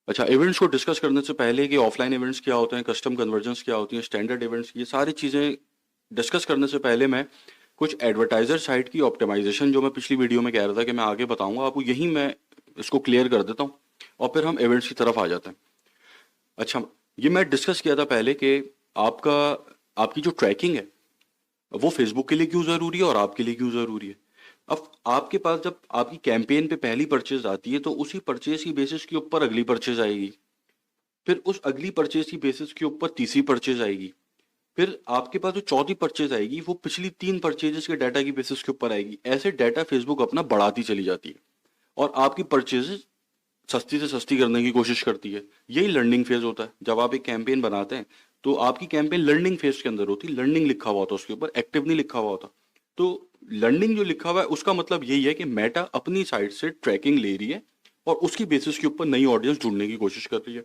अच्छा, इवेंट्स को डिस्कस करने से पहले कि ऑफलाइन इवेंट्स क्या होते हैं, कस्टम कन्वर्जन्स क्या होती हैं, स्टैंडर्ड इवेंट्स, ये सारी चीज़ें डिस्कस करने से पहले मैं कुछ एडवर्टाइजर साइट की ऑप्टिमाइजेशन जो मैं पिछली वीडियो में कह रहा था कि मैं आगे बताऊंगा आपको, यही मैं इसको क्लियर कर देता हूँ और फिर हम इवेंट्स की तरफ आ जाते हैं। अच्छा, ये मैं डिस्कस किया था पहले कि आपका आपकी जो ट्रैकिंग है वो फेसबुक के लिए क्यों ज़रूरी है और आपके लिए क्यों ज़रूरी है। अब आपके पास जब आपकी कैंपेन पे पहली परचेज आती है तो उसी परचेज की बेसिस के ऊपर अगली परचेज आएगी, फिर उस अगली परचेज की बेसिस के ऊपर तीसरी परचेज आएगी, फिर आपके पास जो चौथी परचेज आएगी वो पिछली तीन परचेजेस के डाटा की बेसिस के ऊपर आएगी। ऐसे डाटा फेसबुक अपना बढ़ाती चली जाती है और आपकी परचेजेस सस्ती से सस्ती करने की कोशिश करती है। यही लर्निंग फेज होता है। जब आप एक कैंपेन बनाते हैं तो आपकी कैंपेन लर्निंग फेज के अंदर होती है। लर्निंग लिखा हुआ होता है उसके ऊपर, एक्टिव नहीं लिखा हुआ होता। तो लर्निंग जो लिखा हुआ है उसका मतलब यही है कि मेटा अपनी साइड से ट्रैकिंग ले रही है और उसकी बेसिस के ऊपर नई ऑडियंस ढूंढने की कोशिश कर रही है।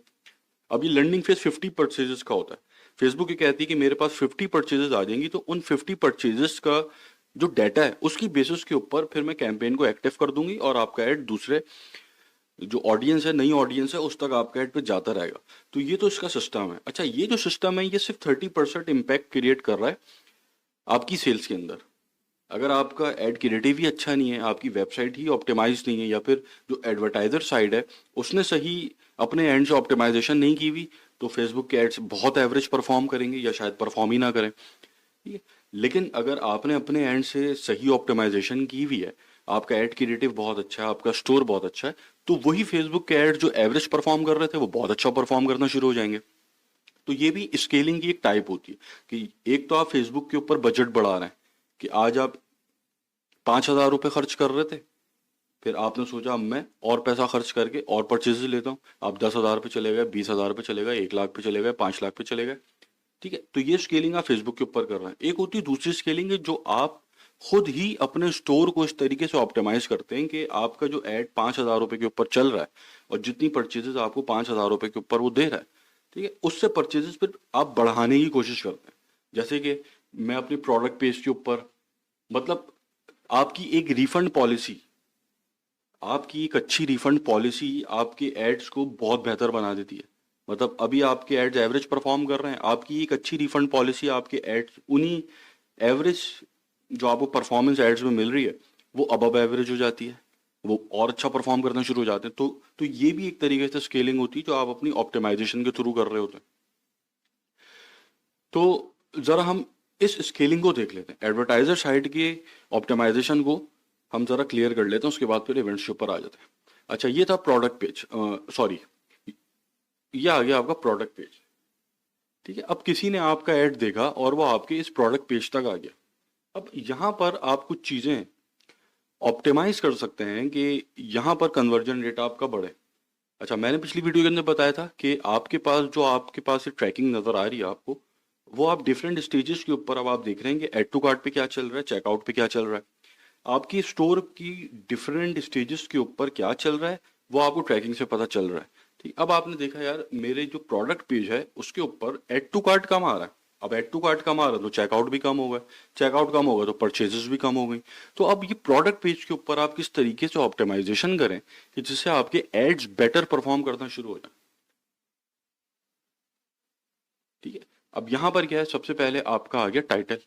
अब ये लर्निंग फेज 50 परचेजेस का होता है। फेसबुक ये कहती है कि मेरे पास 50 परचेजेस आ जाएंगी, तो उन 50 परचेजेस का जो डाटा है उसकी बेसिस के ऊपर फिर मैं कैंपेन को एक्टिव कर दूंगी और आपका ऐड दूसरे जो ऑडियंस है, नई ऑडियंस है, उस तक आपका ऐड पे जाता रहेगा। तो ये तो इसका सिस्टम है। अच्छा, ये जो सिस्टम है ये सिर्फ 30% इम्पैक्ट क्रिएट कर रहा है आपकी सेल्स के अंदर। अगर आपका एड क्रिएटिव ही अच्छा नहीं है, आपकी वेबसाइट ही ऑप्टिमाइज नहीं है, या फिर जो एडवर्टाइजर साइड है उसने सही अपने एंड से ऑप्टिमाइजेशन नहीं की हुई, तो फेसबुक के एड्स बहुत एवरेज परफॉर्म करेंगे या शायद परफॉर्म ही ना करें। ठीक है। लेकिन अगर आपने अपने एंड से सही ऑप्टिमाइजेशन की हुई है, आपका एड क्रिएटिव बहुत अच्छा है, आपका स्टोर बहुत अच्छा है, तो वही फेसबुक के एड जो एवरेज परफॉर्म कर रहे थे वो बहुत अच्छा परफॉर्म करना शुरू हो जाएंगे। तो ये भी स्केलिंग की एक टाइप होती है कि एक तो आप फेसबुक के ऊपर बजट बढ़ा रहे हैं कि आज आप 5,000 रुपये खर्च कर रहे थे, फिर आपने सोचा अब मैं और पैसा खर्च करके और परचेजेस लेता हूँ। आप 10,000 पे चले गए, 20,000 पे चले गए, 1 लाख पे चले गए, 5 लाख पे चले गए। ठीक है। तो ये स्केलिंग आप फेसबुक के ऊपर कर रहे हैं। एक होती है दूसरी स्केलिंग है जो आप खुद ही अपने स्टोर को इस तरीके से ऑप्टिमाइज करते हैं कि आपका जो एड 5,000 रुपये के ऊपर चल रहा है और जितनी परचेजेस आपको 5,000 रुपये के ऊपर वो दे रहा है, ठीक है, उससे परचेजेस फिर आप बढ़ाने की कोशिश करते हैं। जैसे कि मैं अपनी प्रोडक्ट पेज के ऊपर, मतलब आपकी एक रिफंड पॉलिसी, आपकी एक अच्छी रिफंड पॉलिसी आपके एड्स को बहुत बेहतर बना देती है। मतलब अभी आपके एड्स एवरेज परफॉर्म कर रहे हैं, आपकी एक अच्छी रिफंड पॉलिसी आपके एड्स उन्हीं एवरेज जो आपको परफॉर्मेंस एड्स में मिल रही है वो अबव एवरेज हो जाती है, वो और अच्छा परफॉर्म करना शुरू हो जाते हैं। तो ये भी एक तरीके से स्केलिंग होती है जो आप अपनी ऑप्टिमाइजेशन के थ्रू कर रहे होते हैं। तो जरा हम इस स्केलिंग को देख लेते हैं, एडवर्टाइजर साइड के ऑप्टिमाइजेशन को हम जरा क्लियर कर लेते हैं, उसके बाद फिर इवेंट्स के ऊपर आ जाते हैं। अच्छा, ये था प्रोडक्ट पेज, सॉरी, ये आ गया आपका प्रोडक्ट पेज। ठीक है। अब किसी ने आपका ऐड देखा और वो आपके इस प्रोडक्ट पेज तक आ गया। अब यहाँ पर आप कुछ चीजें ऑप्टिमाइज कर सकते हैं कि यहाँ पर कन्वर्जन रेट आपका बढ़े। अच्छा, मैंने पिछली वीडियो के अंदर बताया था कि आपके पास जो आपके पास ट्रैकिंग नजर आ रही है आपको, वो आप डिफरेंट स्टेजेस के ऊपर अब आप देख रहे हैं कि एड टू कार्ट पे क्या चल रहा है, चेकआउट पे क्या चल रहा है, आपकी स्टोर की डिफरेंट स्टेजेस के ऊपर क्या चल रहा है, वो आपको ट्रैकिंग से पता चल रहा है। ठीक। अब आपने देखा यार मेरे जो प्रोडक्ट पेज है उसके ऊपर एड टू कार्ट कम आ रहा है। अब एड टू कार्ट कम आ रहा है तो चेकआउट भी कम होगा, चेकआउट कम होगा तो परचेजेस भी कम हो गई। तो अब ये प्रोडक्ट पेज के ऊपर आप किस तरीके से ऑप्टिमाइजेशन करें कि जिससे आपके एड्स बेटर परफॉर्म करना शुरू हो जाए। ठीक है। अब यहां पर क्या है, सबसे पहले आपका आ गया टाइटल।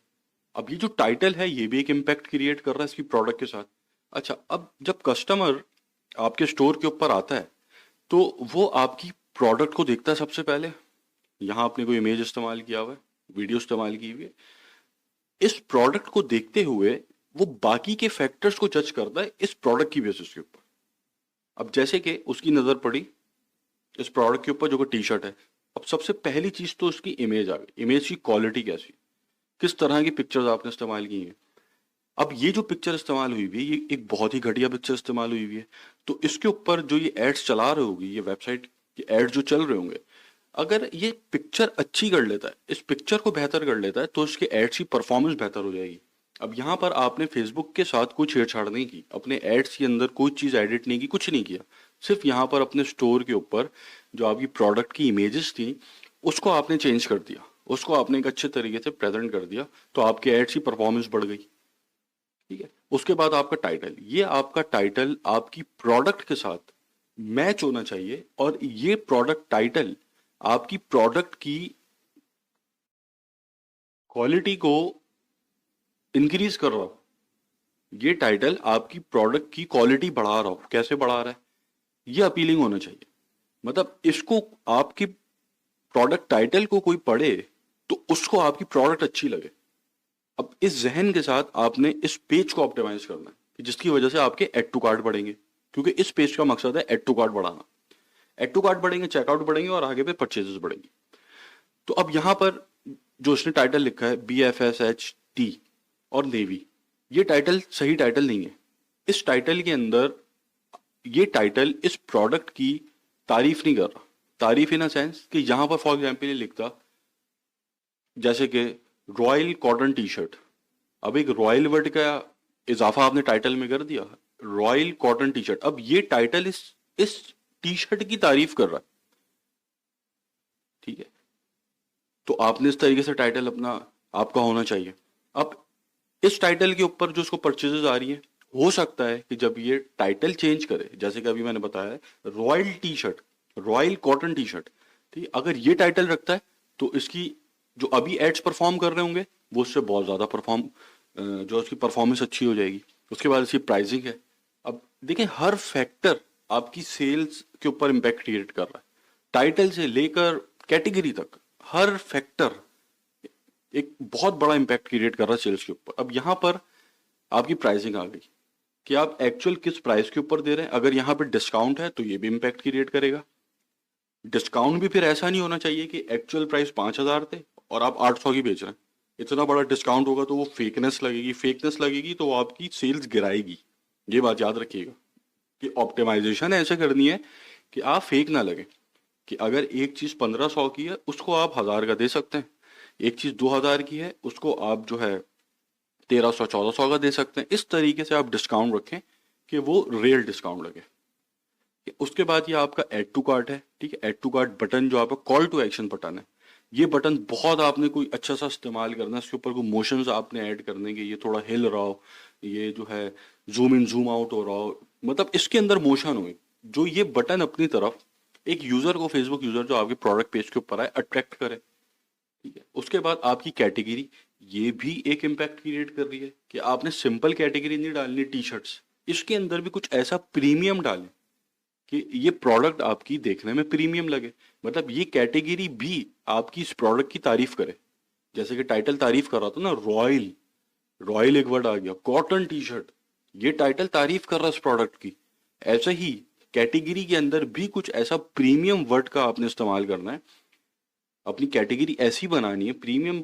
अब ये जो टाइटल है ये भी एक इम्पैक्ट क्रिएट कर रहा है इसकी प्रोडक्ट के साथ। अच्छा, अब जब कस्टमर आपके स्टोर के ऊपर आता है तो वो आपकी प्रोडक्ट को देखता है सबसे पहले। यहाँ आपने कोई इमेज इस्तेमाल किया हुआ है, वीडियो इस्तेमाल की हुई है, इस प्रोडक्ट को देखते हुए वो बाकी के फैक्टर्स को जज करता है इस प्रोडक्ट की बेसिस के ऊपर। अब जैसे कि उसकी नजर पड़ी इस प्रोडक्ट के ऊपर जो कि टी शर्ट है। अब सबसे पहली चीज तो उसकी इमेज आ गई, इमेज की क्वालिटी कैसी, किस तरह की पिक्चर्स आपने इस्तेमाल की हैं। अब ये जो पिक्चर इस्तेमाल हुई हुई है ये एक बहुत ही घटिया पिक्चर इस्तेमाल हुई हुई है। तो इसके ऊपर जो ये एड्स चला रहे होगी, ये वेबसाइट के एड्स जो चल रहे होंगे, अगर ये पिक्चर अच्छी कर लेता है, इस पिक्चर को बेहतर कर लेता है, तो इसके एड्स की परफॉर्मेंस बेहतर हो जाएगी। अब यहाँ पर आपने फेसबुक के साथ कोई छेड़छाड़ नहीं की, अपने एड्स के अंदर कोई चीज़ एडिट नहीं की, कुछ नहीं किया। सिर्फ यहाँ पर अपने स्टोर के ऊपर जो आपकी प्रोडक्ट की इमेजेस थी उसको आपने चेंज कर दिया, उसको आपने एक अच्छे तरीके से प्रेजेंट कर दिया, तो आपके एड्स की परफॉर्मेंस बढ़ गई। ठीक है। उसके बाद आपका टाइटल, ये आपका टाइटल आपकी प्रोडक्ट के साथ मैच होना चाहिए, और ये प्रोडक्ट टाइटल आपकी प्रोडक्ट की क्वालिटी को इंक्रीज कर रहा हो। ये टाइटल आपकी प्रोडक्ट की क्वालिटी बढ़ा रहा हो। कैसे बढ़ा रहा है? ये अपीलिंग होना चाहिए। मतलब इसको, आपकी प्रोडक्ट टाइटल को कोई पढ़े तो उसको आपकी प्रोडक्ट अच्छी लगे। अब इस जहन के साथ आपने इस पेज को ऑप्टिमाइज करना है कि जिसकी वजह से आपके एड टू कार्ट बढ़ेंगे, क्योंकि इस पेज का मकसद है एड टू कार्ट बढ़ाना। एड टू कार्ट बढ़ेंगे, चेकआउट बढ़ेंगे, और आगे पे परचेजेस बढ़ेंगे। तो अब यहां पर जो इसने टाइटल लिखा है BFSHT और नेवी, ये टाइटल सही टाइटल नहीं है। इस टाइटल के अंदर ये टाइटल इस प्रोडक्ट की तारीफ नहीं कर रहा। तारीफ इन अ सेंस कि यहां पर फॉर एग्जाम्पल ये लिखता जैसे कि रॉयल कॉटन टी शर्ट। अब एक रॉयल वर्ड का इजाफा आपने टाइटल में कर दिया, रॉयल कॉटन टी शर्ट। अब ये टाइटल इस टी शर्ट की तारीफ कर रहा है, ठीक है। तो आपने इस तरीके से टाइटल अपना आपका होना चाहिए। अब इस टाइटल के ऊपर जो उसको परचेजेस आ रही है, हो सकता है कि जब ये टाइटल चेंज करे, जैसे कि अभी मैंने बताया है royal T shirt, royal cotton T shirt, ठीक है, अगर ये टाइटल रखता है तो इसकी जो अभी एड्स परफॉर्म कर रहे होंगे वो उससे बहुत ज्यादा जो उसकी परफॉर्मेंस अच्छी हो जाएगी। उसके बाद इसकी प्राइसिंग है। अब देखें, हर फैक्टर आपकी सेल्स के ऊपर इंपैक्ट क्रिएट कर रहा है, टाइटल से लेकर कैटेगरी तक। हर फैक्टर एक बहुत बड़ा इंपैक्ट क्रिएट कर रहा है सेल्स के ऊपर। अब यहां पर आपकी प्राइसिंग आ गई कि आप एक्चुअल किस प्राइस के ऊपर दे रहे हैं। अगर यहाँ पे डिस्काउंट है तो ये भी इंपैक्ट क्रिएट करेगा। डिस्काउंट भी फिर ऐसा नहीं होना चाहिए कि एक्चुअल प्राइस 5,000 थे और आप 800 की बेच रहे हैं। इतना बड़ा डिस्काउंट होगा तो वो फेकनेस लगेगी, फेकनेस लगेगी तो वो आपकी सेल्स गिराएगी। ये बात याद रखिएगा कि ऑप्टिमाइजेशन ऐसे करनी है कि आप फेक ना लगे, कि अगर एक चीज 1,500 की है उसको आप 1,000 का दे सकते हैं, एक चीज 2,000 की है उसको आप जो है 1,300 1400 का दे सकते हैं। इस तरीके से आप डिस्काउंट रखें कि वो रियल डिस्काउंट लगे। उसके बाद ये आपका एड टू कार्ट है, ठीक है। एड टू कार्ट बटन जो आपका कॉल टू एक्शन बटन है, ये बटन बहुत आपने कोई अच्छा सा इस्तेमाल करना है। इसके ऊपर कोई मोशंस आपने ऐड करने के, ये थोड़ा हिल रहा हो, ये जो है जूम इन जूम आउट हो रहा हो, मतलब इसके अंदर मोशन हो, जो ये बटन अपनी तरफ एक यूजर को, फेसबुक यूजर जो आपके प्रोडक्ट पेज के ऊपर आए, अट्रैक्ट करे, ठीक है। उसके बाद आपकी कैटेगरी, ये भी एक इम्पैक्ट क्रिएट कर रही है कि आपने सिंपल कैटेगरी नहीं डालनी टी शर्ट्स, इसके अंदर भी कुछ ऐसा प्रीमियम डालें कि ये प्रोडक्ट आपकी देखने में प्रीमियम लगे। मतलब ये कैटेगरी भी आपकी इस प्रोडक्ट की तारीफ करे। जैसे कि टाइटल तारीफ कर रहा था ना, रॉयल, रॉयल एक वर्ड आ गया, कॉटन टी शर्ट, ये टाइटल तारीफ कर रहा है इस प्रोडक्ट की। ऐसे ही कैटेगरी के अंदर भी कुछ ऐसा प्रीमियम वर्ड का आपने इस्तेमाल करना है। अपनी कैटेगरी ऐसी बनानी है प्रीमियम,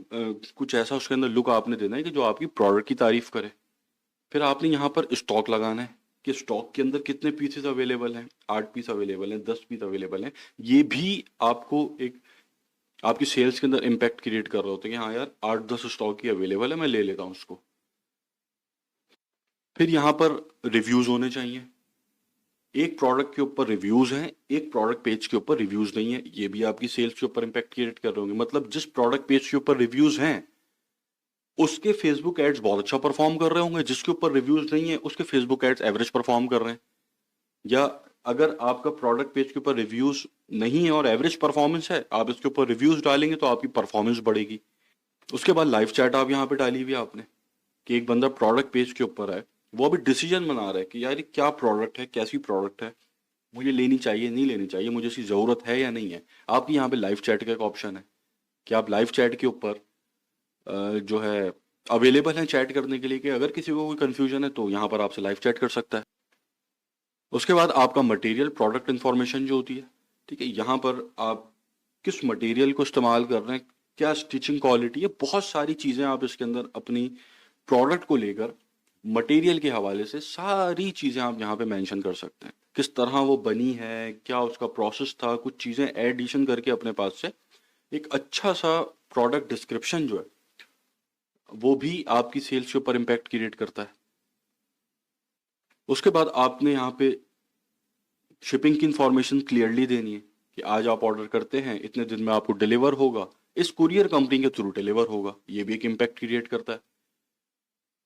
कुछ ऐसा उसके अंदर लुक आपने देना है कि जो आपकी प्रोडक्ट की तारीफ करे। फिर आपने यहाँ पर स्टॉक लगाना है कि स्टॉक के अंदर कितने पीसेस अवेलेबल हैं, 8 पीस अवेलेबल हैं, 10 पीस अवेलेबल हैं। ये भी आपको एक आपकी सेल्स के अंदर इम्पैक्ट क्रिएट कर रहा होता है कि हाँ यार 8-10 स्टॉक ही अवेलेबल है, मैं ले लेता हूँ उसको। फिर यहाँ पर रिव्यूज होने चाहिए। एक प्रोडक्ट के ऊपर रिव्यूज हैं, एक प्रोडक्ट पेज के ऊपर रिव्यूज नहीं है, ये भी आपकी सेल्स के ऊपर इम्पैक्ट क्रिएट कर रहे होंगे। मतलब जिस प्रोडक्ट पेज के ऊपर रिव्यूज हैं उसके फेसबुक एड्स बहुत अच्छा परफॉर्म कर रहे होंगे, जिसके ऊपर रिव्यूज नहीं है उसके फेसबुक एड्स एवरेज परफॉर्म कर रहे हैं। या अगर आपका प्रोडक्ट पेज के ऊपर रिव्यूज नहीं है और एवरेज परफॉर्मेंस है, आप इसके ऊपर रिव्यूज डालेंगे तो आपकी परफॉर्मेंस बढ़ेगी। उसके बाद लाइव चैट आप यहाँ पे डाली हुई है आपने कि एक बंदा प्रोडक्ट पेज के ऊपर है, वो अभी डिसीजन बना रहा है कि यार ये क्या प्रोडक्ट है, कैसी प्रोडक्ट है, मुझे लेनी चाहिए नहीं लेनी चाहिए, मुझे इसकी ज़रूरत है या नहीं है। आपकी यहाँ पे लाइव चैट का एक ऑप्शन है कि आप लाइव चैट के ऊपर जो है अवेलेबल हैं चैट करने के लिए, कि अगर किसी को कोई कंफ्यूजन है तो यहाँ पर आपसे लाइव चैट कर सकता है। उसके बाद आपका मटेरियल प्रोडक्ट इन्फॉर्मेशन जो होती है, ठीक है, यहाँ पर आप किस मटेरियल को इस्तेमाल कर रहे हैं, क्या स्टिचिंग क्वालिटी है, बहुत सारी चीज़ें आप इसके अंदर अपनी प्रोडक्ट को लेकर मटेरियल के हवाले से सारी चीज़ें आप यहाँ पे मेंशन कर सकते हैं। किस तरह वो बनी है, क्या उसका प्रोसेस था, कुछ चीज़ें एडिशन करके अपने पास से एक अच्छा सा प्रोडक्ट डिस्क्रिप्शन जो है वो भी आपकी सेल्स के ऊपर इम्पैक्ट क्रिएट करता है। उसके बाद आपने यहाँ पे शिपिंग की इंफॉर्मेशन क्लियरली देनी है कि आज आप ऑर्डर करते हैं, इतने दिन में आपको डिलीवर होगा, इस कुरियर कंपनी के थ्रू डिलीवर होगा। ये भी एक इम्पैक्ट क्रिएट करता है,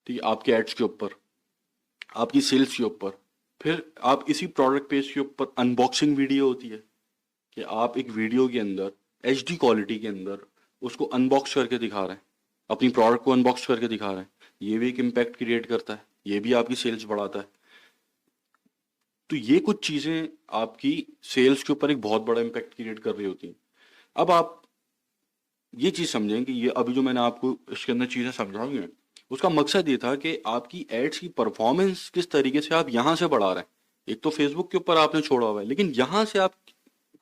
ठीक है, आपके एड्स के ऊपर, आपकी सेल्स के ऊपर। फिर आप इसी प्रोडक्ट पेज के ऊपर अनबॉक्सिंग वीडियो होती है कि आप एक वीडियो के अंदर HD क्वालिटी के अंदर उसको अनबॉक्स करके दिखा रहे हैं, अपनी प्रोडक्ट को अनबॉक्स करके दिखा रहे हैं। ये भी एक इम्पैक्ट क्रिएट करता है, ये भी आपकी सेल्स बढ़ाता है। तो ये कुछ चीजें आपकी सेल्स के ऊपर एक बहुत बड़ा इम्पैक्ट क्रिएट कर रही होती हैं। अब आप ये चीज समझें कि ये अभी जो मैंने आपको इसके अंदर चीजें समझाई हैं, उसका मकसद ये था कि आपकी एड्स की परफॉर्मेंस किस तरीके से आप यहां से बढ़ा रहे हैं। एक तो फेसबुक के ऊपर आपने छोड़ा हुआ है, लेकिन यहां से आप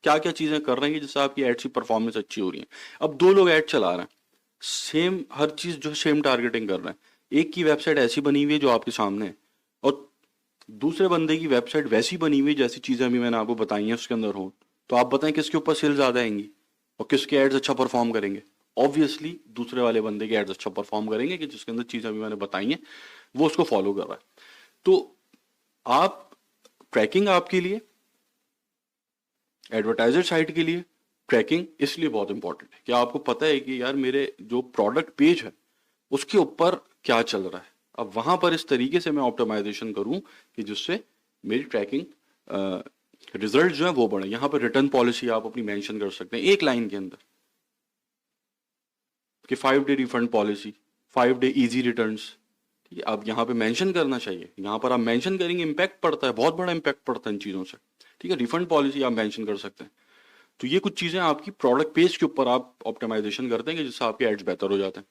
क्या क्या चीजें कर रहे हैं जिससे आपकी एड्स की परफॉर्मेंस अच्छी हो रही है। अब दो लोग एड चला रहे हैं, सेम हर चीज जो सेम टारगेटिंग कर रहे हैं। एक की वेबसाइट ऐसी बनी हुई है जो आपके सामने है, और दूसरे बंदे की वेबसाइट वैसी बनी हुई है जैसी चीजें अभी मैंने आपको बताई हैं उसके अंदर हो। तो आप बताएं किसके ऊपर सेल ज्यादा आएंगी और किसके एड्स अच्छा परफॉर्म करेंगे। ऑब्वियसली दूसरे वाले बंदे के एड्स अच्छा परफॉर्म करेंगे कि जिसके अंदर चीजें अभी मैंने बताई हैं वो उसको फॉलो कर रहा है। तो आप ट्रैकिंग आपके लिए, एडवर्टाइजर साइट के लिए ट्रैकिंग इसलिए बहुत इंपॉर्टेंट है कि आपको पता है कि यार मेरे जो प्रोडक्ट पेज है उसके ऊपर क्या चल रहा है। अब वहां पर इस तरीके से मैं ऑप्टिमाइजेशन करूं कि जिससे मेरी ट्रैकिंग रिजल्ट जो है वो बढ़े। यहां पर रिटर्न पॉलिसी आप अपनी मेंशन कर सकते हैं एक लाइन के अंदर कि 5 day refund policy, 5 day easy returns. ठीक है, अब यहाँ पे मेंशन करना चाहिए। यहाँ पर आप मेंशन करेंगे, इम्पैक्ट पड़ता है, बहुत बड़ा इम्पैक्ट पड़ता है इन चीज़ों से। ठीक है, रिफंड पॉलिसी आप मेंशन कर सकते हैं। तो ये कुछ चीज़ें आपकी प्रोडक्ट पेज के ऊपर आप ऑप्टिमाइजेशन करते हैं कि जिससे आपके एड्स बेहतर हो जाते हैं।